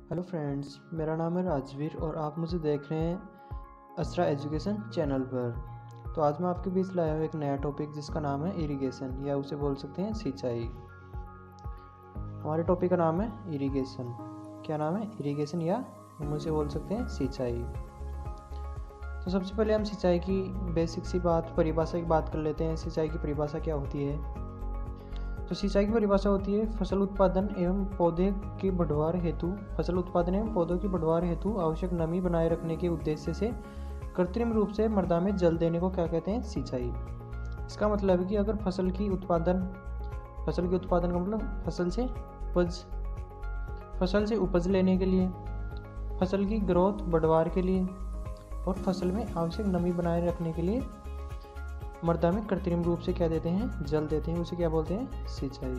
Hello friends, मेरा नाम है राजवीर और आप मुझे देख रहे हैं असरा एजुकेशन चैनल पर। तो आज मैं आपके बीच लाया हूँ एक नया टॉपिक जिसका नाम है इरिगेशन या उसे बोल सकते हैं सिंचाई। हमारे टॉपिक का नाम है इरिगेशन। क्या नाम है? इरिगेशन या हम उसे बोल सकते हैं सिंचाई। तो सबसे पहले हम सिंचाई की बेसिक सी परिभाषा की बात कर लेते हैं। सिंचाई की परिभाषा क्या होती है? तो सिंचाई की परिभाषा होती है फसल उत्पादन एवं पौधों की बढ़वार हेतु आवश्यक नमी बनाए रखने के उद्देश्य से कृत्रिम रूप से मृदा में जल देने को क्या कहते हैं? सिंचाई। इसका मतलब है कि अगर फसल के उत्पादन का मतलब फसल से उपज लेने के लिए, फसल की ग्रोथ बढ़वार के लिए और फसल में आवश्यक नमी बनाए रखने के लिए मृदा में कृत्रिम रूप से क्या देते हैं? जल देते हैं। उसे क्या बोलते हैं? सिंचाई।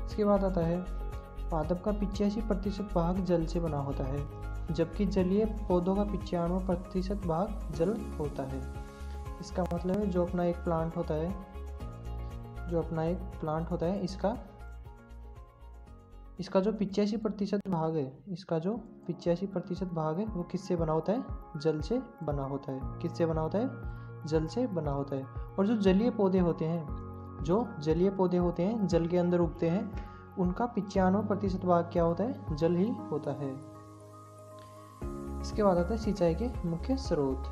इसके बाद आता है पादप का 85% भाग जल से बना होता है, जबकि जलीय पौधों का 95% भाग जल होता है। इसका मतलब है जो अपना एक प्लांट होता है इसका जो 85% भाग है वो किससे बना होता है? जल से बना होता है। किससे बना होता है? जल से बना होता है। और जो जलीय पौधे होते हैं जल के अंदर उगते हैं, उनका 95% भाग क्या होता है? जल ही होता है। इसके बाद आता है सिंचाई के मुख्य स्रोत।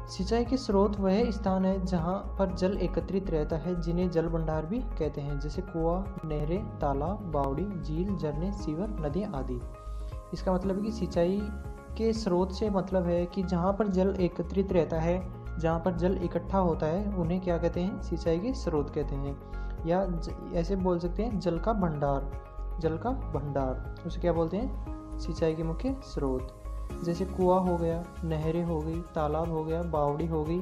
सिंचाई के स्रोत वह स्थान है जहाँ पर जल एकत्रित रहता है, जिन्हें जल भंडार भी कहते हैं, जैसे कुआं, नहरें, तालाब, बावड़ी, झील, झरने, सीवर, नदियाँ आदि। इसका मतलब है कि सिंचाई के स्रोत से मतलब है कि जहाँ पर जल एकत्रित रहता है, जहाँ पर जल इकट्ठा होता है, उन्हें क्या कहते हैं? सिंचाई के स्रोत कहते हैं। या ऐसे बोल सकते हैं जल का भंडार उसे क्या बोलते हैं? सिंचाई के मुख्य स्रोत। जैसे कुआं हो गया, नहरें हो गई, तालाब हो गया, बावड़ी हो गई,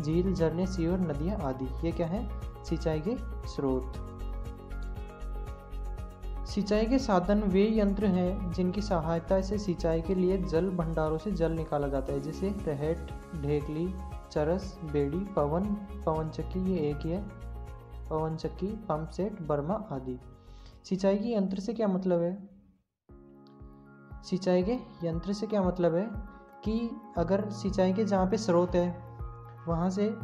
झील, झरने, सीवर, नदियाँ आदि, ये क्या है? सिंचाई के स्रोत। सिंचाई के साधन वे यंत्र हैं जिनकी सहायता से सिंचाई के लिए जल भंडारों से जल निकाला जाता है, जैसे रहेट, ढेकली, चरस, बेड़ी, पवन चक्की, ये एक ही है, पवन चक्की, पंप सेट, बर्मा आदि। सिंचाई के यंत्र से क्या मतलब है? सिंचाई के यंत्र से क्या मतलब है कि अगर सिंचाई के जहाँ पे स्रोत है वहाँ से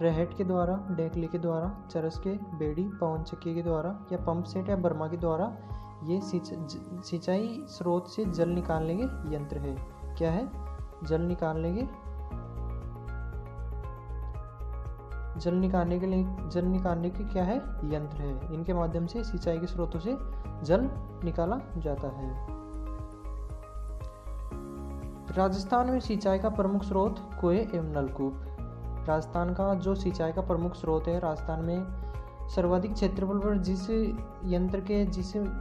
रहेट के द्वारा, ढेकली के द्वारा, चरस के, बेड़ी, पवन चक्की के द्वारा या पंप सेट या बर्मा के द्वारा ये सिंचाई स्रोत से जल निकालने के यंत्र है। क्या है? जल निकालने के क्या है? यंत्र है। इनके माध्यम से सिंचाई के स्रोतों से जल निकाला जाता है। राजस्थान में सिंचाई का प्रमुख स्रोत कुएं एवं नलकूप। राजस्थान का जो सिंचाई का प्रमुख स्रोत है, राजस्थान में सर्वाधिक क्षेत्रफल पर जिस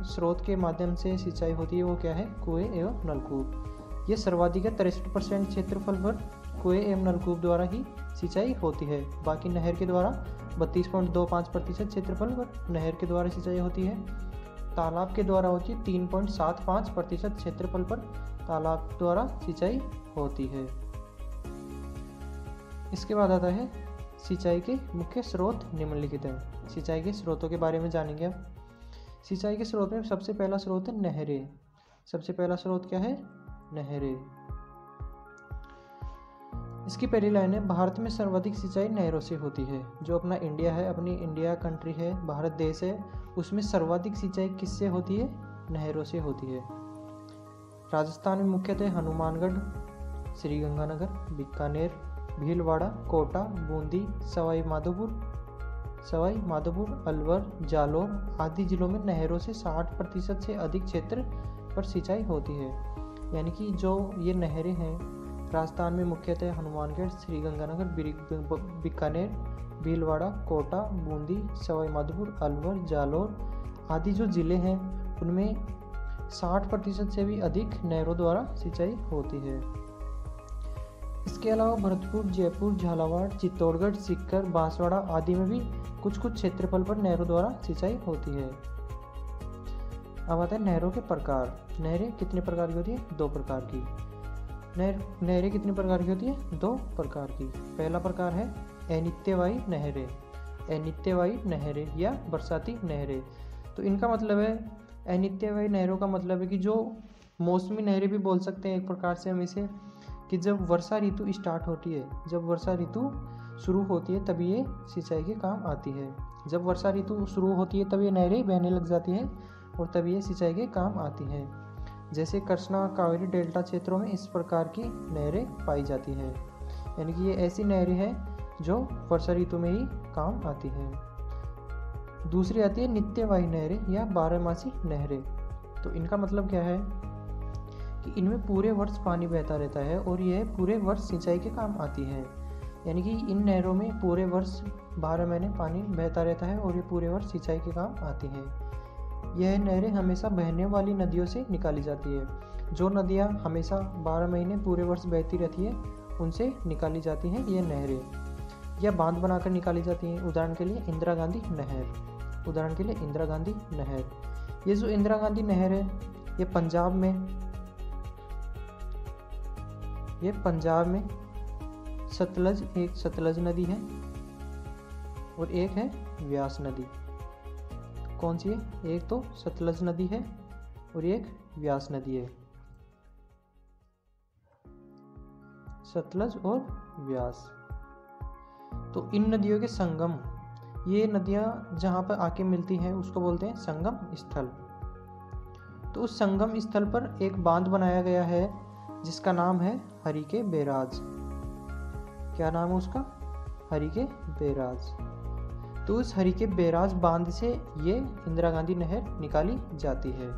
स्रोत के माध्यम से सिंचाई होती है वो क्या है? कुएं एवं नलकूप। ये सर्वाधिक है। 63% क्षेत्रफल पर कुएं एवं नलकूप द्वारा ही सिंचाई होती है। बाकी नहर के द्वारा 32.25% क्षेत्रफल पर नहर के द्वारा सिंचाई होती है। तालाब के द्वारा होती है 3.75% क्षेत्रफल पर तालाब द्वारा सिंचाई होती है। इसके बाद आता है सिंचाई के मुख्य स्रोत निम्नलिखित है। सिंचाई के स्रोतों के बारे में जानेंगे अब। सिंचाई के स्रोत में सबसे पहला स्रोत है नहरें। सबसे पहला स्रोत क्या है? नहरें। इसकी पहली लाइन है भारत में सर्वाधिक सिंचाई नहरों से होती है। जो अपना इंडिया है, अपनी इंडिया कंट्री है, भारत देश है, उसमें सर्वाधिक सिंचाई किससे होती है? नहरों से होती है। राजस्थान में मुख्यतः हनुमानगढ़, श्रीगंगानगर, बीकानेर, भीलवाड़ा, कोटा, बूंदी, सवाई माधोपुर, अलवर, जालौर आदि जिलों में नहरों से 60% से अधिक क्षेत्र पर सिंचाई होती है। यानी कि जो ये नहरें हैं राजस्थान में मुख्यतः हनुमानगढ़, श्रीगंगानगर, बीकानेर, भीलवाड़ा, कोटा, बूंदी, सवाई माधोपुर, अलवर, जालौर आदि जो जिले हैं उनमें 60% से भी अधिक नहरों द्वारा सिंचाई होती है। इसके अलावा भरतपुर, जयपुर, झालावाड़, चित्तौड़गढ़, सीकर, बांसवाड़ा आदि में भी कुछ क्षेत्रफल पर नहरों द्वारा सिंचाई होती है। अब आता है नहरों के प्रकार। नहरें कितने प्रकार की होती है? 2 प्रकार की। नहरें कितने प्रकार की होती है? 2 प्रकार की। पहला प्रकार है अनित्यवाही नहरें या बरसाती नहरें। तो इनका मतलब है, अनित्यवयी नहरों का मतलब है कि जो मौसमी नहरें भी बोल सकते हैं एक प्रकार से हम इसे, कि जब वर्षा ऋतु स्टार्ट होती है, जब वर्षा ऋतु शुरू होती है तभी ये सिंचाई के काम आती है। जब वर्षा ऋतु शुरू होती है तब ये नहरें बहने लग जाती हैं और तभी ये सिंचाई के काम आती हैं। जैसे कृष्णा कावेरी डेल्टा क्षेत्रों में इस प्रकार की नहरें पाई जाती हैं, यानी कि ये ऐसी नहरें हैं जो वर्षा ऋतु में ही काम आती हैं। दूसरी आती है नित्यवाही नहरें या बारहमासी नहरें। तो इनका मतलब क्या है कि इनमें पूरे वर्ष पानी बहता रहता है और यह पूरे वर्ष सिंचाई के काम आती है, यानी कि इन नहरों में पूरे वर्ष 12 महीने पानी बहता रहता है और ये पूरे वर्ष सिंचाई के काम आती हैं। यह नहरें हमेशा बहने वाली नदियों से निकाली जाती है। जो नदियाँ हमेशा 12 महीने पूरे वर्ष बहती रहती है उनसे निकाली जाती हैं ये नहरें, या बांध बनाकर निकाली जाती हैं। उदाहरण के लिए इंदिरा गांधी नहर, उदाहरण के लिए इंदिरा गांधी नहर। ये जो इंदिरा गांधी नहर है ये पंजाब में सतलज, एक सतलज नदी है और एक है व्यास नदी। कौन सी है? एक तो सतलज नदी है और एक व्यास नदी है, सतलज और व्यास। तो इन नदियों के संगम, ये नदियाँ जहाँ पर आके मिलती हैं उसको बोलते हैं संगम स्थल। तो उस संगम स्थल पर एक बांध बनाया गया है जिसका नाम है हरिके बैराज। क्या नाम है उसका? हरिके बैराज। तो उस हरिके बैराज बांध से ये इंदिरा गांधी नहर निकाली जाती है।